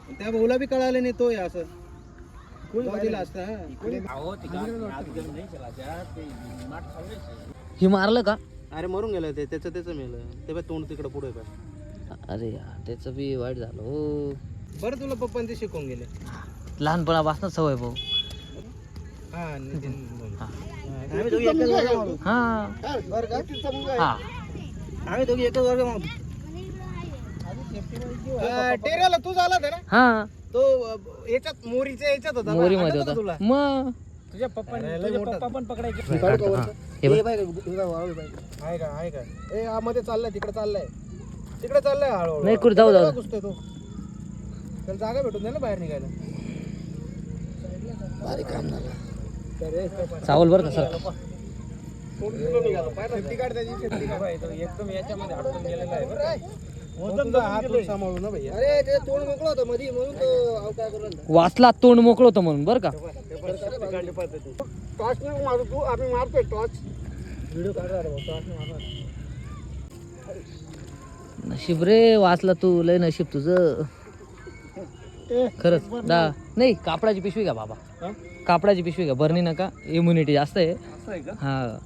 त्या भाऊला बी कळालं नाही तो असं दिला असता. हे मारलं का? अरे मरून गेलं ते, त्याचं मेलं ते बघ तोंड तिकडं पुढे काय. अरे यार त्याचं बी वाईट झालं हो. बरं तुला पप्पांनी ते शिकवून गेले. लहानपणापासून सवय भाऊ. हा नितीन बोल. हा. आम्ही दोघी एकच वर्ग मागतो. हा बरं का? हा आम्ही दोघी एकच वर्ग मागतो. टेरेला तू झाला होता ना हा तो याच्यात मोरीच्या याच्यात होता ना? मोरी मध्ये आठवतं का होता तुला? मग तुझ्या पप्पा पण पकडायचे. हा, हे बघ. आहे का आहे का ए मध्ये चाललाय तिकडे चाललाय हळूहळू. नाही, कुठे जाऊ, जाऊ. घुसतोय तो. त्याला जागा भेटून नाही ना बाहेर निघायला. भारी काम झालं. चावल बरं का सर. सेफ्टी कार्ड त्याची सेफ्टी कार्ड एकदम याच्यामध्ये अडकून गेलेला आहे बरं. हात सांभाळू ना भैया. अरे ते तोंड मोकळं होतं मध्ये म्हणून तो अहो काय करू लागला. वाचला तोंड मोकळं होतं म्हणून बरं का. टॉर्च नाही मारू तू, आम्ही मारतोय टॉर्च. व्हिडिओ काढणार टॉर्च मारणार. नशीब रे वाचला तू, लय नशीब तुझं खरंच. नाही कापडाची पिशवी घ्या बाबा. कापडाची पिशवी घ्या, बरणी नका, इम्युनिटी जास्त आहे. हा